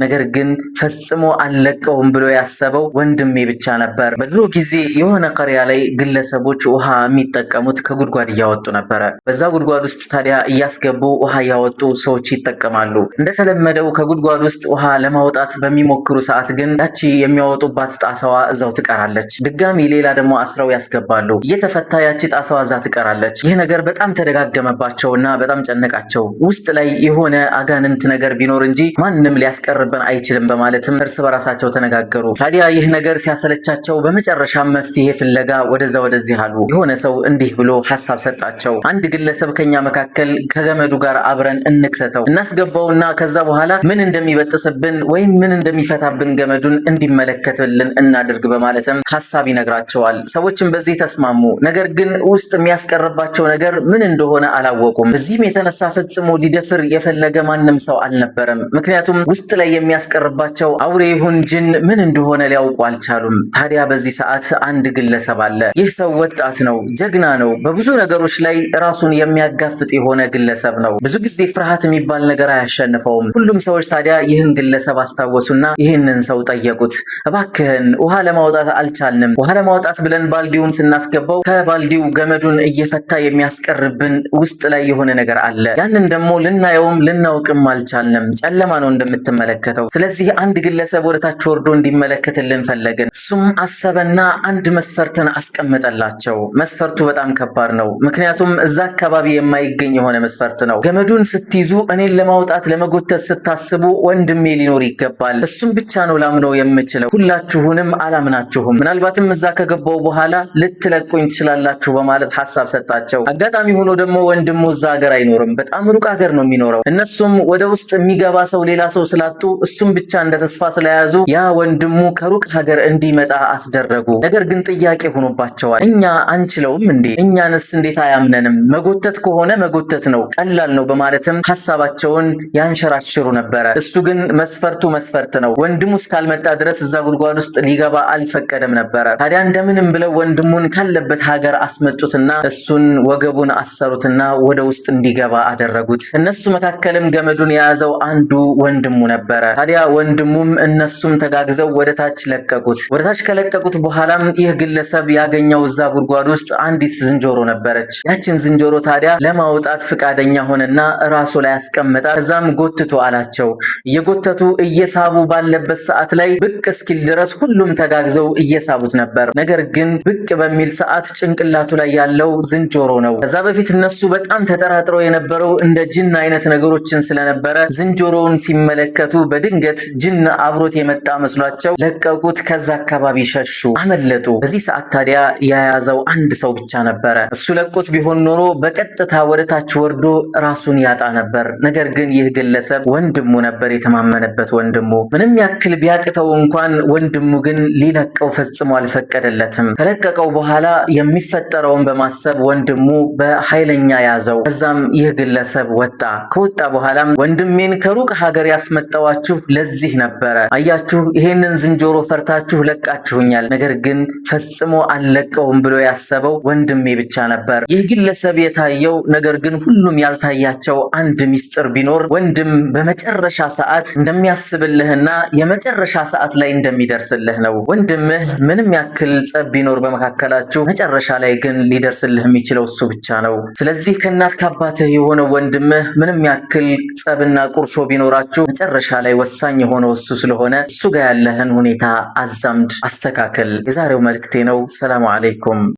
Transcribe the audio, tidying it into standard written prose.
ነገር ግን ፈጽሞ አልለቀውም ብሎ ያሰበው ወንድሜ ብቻ ነበር። በድሮ ጊዜ የሆነ ቀሪያ ላይ ግለሰቦች ውሃ የሚጠቀሙት ከጉድጓድ እያወጡ ነበረ። በዛ ጉድጓድ ውስጥ ታዲያ እያስገቡ ውሃ እያወጡ ሰዎች ይጠቀማሉ። እንደተለመደው ከጉድጓድ ውስጥ ውሃ ለማውጣት በሚሞክሩ ሰዓት ግን ያቺ የሚያወጡባት ጣሳዋ እዛው ትቀራለች። ድጋሚ ሌላ ደግሞ አስረው ያስገባሉ። እየተፈታ ያቺ ጣሳዋ እዛ ትቀራለች። ይህ ነገር በጣም ተደጋገመባቸውና በጣም ጨነቃቸው። ውስጥ ላይ የሆነ አጋንንት ነገር ቢኖር እንጂ ማንም ሊያስቀርበን አይችልም በማለትም እርስ በራሳቸው ተነጋገሩ። ታዲያ ይህ ነገር ሲያሰለቻቸው በመጨረሻ መፍትሄ ፍለጋ ወደዛ ወደዚህ አሉ። የሆነ ሰው እንዲህ ብሎ ሐሳብ ሰጣቸው። አንድ ግለሰብ ከኛ መካከል ከገመዱ ጋር አብረን እንክተተው እናስገባውና ከዛ በኋላ ምን እንደሚበጥስብን ወይም ምን እንደሚፈታብን ገመዱን እንዲመለከትልን እናድርግ በማለትም ሐሳብ ይነግራቸዋል። ሰዎችም በዚህ ተስማሙ። ነገር ግን ውስጥ የሚያስቀርባቸው ነገር ምን እንደሆነ አላወቁም። በዚህም የተነሳ ፈጽሞ ሊደፍር የፈለገ ማንም ሰው አልነበረም። ምክንያቱም ውስጥ ላይ የሚያስቀርባቸው አውሬ ይሁን ጅን ምን እንደሆነ ሊያውቁ አልቻሉም። ታዲያ በዚህ ሰዓት አንድ ግለሰብ አለ። ይህ ሰው ወጣት ነው፣ ጀግና ነው፣ በብዙ ነገሮች ላይ ራሱን የሚያጋፍጥ የሆነ ግለሰብ ነው። ብዙ ጊዜ ፍርሃት የሚባል ነገር አያሸንፈውም። ሁሉም ሰዎች ታዲያ ይህን ግለሰብ አስታወሱና ይህንን ሰው ጠየቁት። እባክህን ውሃ ለማውጣት አልቻልንም። ውሃ ለማውጣት ብለን ባልዲውን ስናስገባው ከባልዲው ገመዱን እየፈታ የሚያስቀርብን ውስጥ ላይ የሆነ ነገር አለ። ያንን ደግሞ ልናየውም ልናውቅም አልቻልንም። ጨለማ ነው እንደምትመለከተው። ስለዚህ አንድ ግለሰብ ወደታች ወርዶ እንዲመለከትልን ፈለግን። እሱም አሰበና አንድ መስፈርትን አስቀመጠላቸው። መስፈርቱ በጣም ከባድ ነው። ምክንያቱም እዛ አካባቢ የማይገኝ የሆነ መስፈርት ነው። ገመዱን ስትይዙ እኔን ለማውጣት ለመጎተት ስታስቡ ወንድሜ ሊኖር ይገባል። እሱም ብቻ ነው ላምነው የምችለው። ሁላችሁንም አላምናችሁም። ምናልባትም እዛ ከገባው በኋላ ልትለቁኝ ትችላላችሁ በማለት ሐሳብ ሰጣቸው። አጋጣሚ ሆኖ ደግሞ ወንድሙ እዛ ሀገር አይኖርም። በጣም ሩቅ ሀገር ነው የሚኖረው። እነሱም ወደ ውስጥ የሚገባ ሰው ሌላ ሰው ስላጡ እሱም ብቻ እንደ ተስፋ ስለያዙ ያ ወንድሙ ከሩቅ ሀገር እንዲመጣ አስደረጉ። ነገር ግን ጥያቄ ሆኖባቸዋል። እኛ አንችለውም እንዴ? እኛንስ እንዴት አያምነንም? መጎተት ከሆነ መጎተት ነው፣ ቀላል ነው በማለትም ሐሳባቸውን ያንሸራሽሩ ነበረ። እሱ ግን መስፈርቱ መስፈርት ነው። ወንድሙ እስካልመጣ ድረስ እዛ ጉድጓድ ውስጥ ሊገባ አልፈቀደም ነበረ። ታዲያ እንደምንም ብለው ወንድሙን ካለበት ሀገር አስመጡትና እሱን ወገቡን አሰሩትና ወደ ውስጥ እንዲገባ አደረጉት። እነሱ መካከልም ገመዱን የያዘው አንዱ ወንድሙ ነበረ። ታዲያ ወንድሙም እነሱም ተጋግዘው ወደታች ለቀቁት። ወደታች ከለቀቁት በኋላም ይህ ግለሰብ ያገኘው እዛ ጉድጓድ ውስጥ አንዲት ዝንጀሮ ነበረች። ያችን ዝንጀሮ ታዲያ ለማውጣት ፍቃደኛ ሆነና ራሱ ላይ አስቀመጣ። ከዛም ጎትቶ አላቸው። እየጎተቱ እየሳቡ ባለበት ሰዓት ላይ ብቅ እስኪል ድረስ ሁሉም ተጋግዘው እየሳቡት ነበር። ነገር ግን ብቅ በሚል ሰዓት ጭንቅላቱ ላይ ያለው ዝንጀሮ ነው። ከዛ በፊት እነሱ በጣም ተጠራጥረው የነበረው እንደ ጅን አይነት ነገሮችን ስለነበረ ዝንጀሮውን ሲመለከቱ በድንገት ጅን አብሮት የመጣ መስሏቸው ለቀቁት። ከዛ አካባቢ ሸሹ፣ አመለጡ። በዚህ ሰዓት ታዲያ የያዘው አንድ ሰው ብቻ ነበረ። እሱ ለቆት ቢሆን ኖሮ በቀጥታ ወደታች ወርዶ ራሱን ያጣ ነበር። ነገር ግን ይህ ግለሰብ ወንድሙ ነበር፣ የተማመነበት ወንድሙ። ምንም ያክል ቢያቅተው እንኳን ወንድሙ ግን ሊለቀው ፈጽሞ አልፈቀደለትም። ከለቀቀው በኋላ የሚፈጠረውን በማሰብ ወንድሙ በኃይለኛ ያዘው። ከዛም ይህ ግለሰብ ወጣ። ከወጣ በኋላም ወንድሜን ከሩቅ ሀገር ያስመጣዋችሁ ለዚህ ነበረ። አያችሁ፣ ይሄንን ዝንጀሮ ፈርታችሁ ለቃችሁኛል። ነገር ግን ፈጽሞ አልለቀውም ብሎ ያሰበው ወንድሜ ብቻ ነበር። ይህ ግለሰብ የታየው ነገር ግን ሁሉም ያልታያቸው አንድ ሚስጥር ቢኖር ወንድም በመጨረሻ ሰዓት እንደሚያስብልህና የመጨረሻ ሰዓት ላይ እንደሚደርስልህ ነው። ወንድምህ ምንም ያክል ጸብ ቢኖር በመካከላችሁ መጨረሻ ላይ ግን ሊደርስልህ የሚችለው እሱ ብቻ ነው። ስለዚህ ከእናት ከአባትህ የሆነው ወንድምህ ምንም ያክል ጸብና ቁርሾ ቢኖራችሁ መጨረሻ ላይ ወሳኝ የሆነው እሱ ስለሆነ እሱ ጋር ያለህን ሁኔታ አዛምድ፣ አስተካከል። የዛሬው መልእክቴ ነው። ሰላም አለይኩም።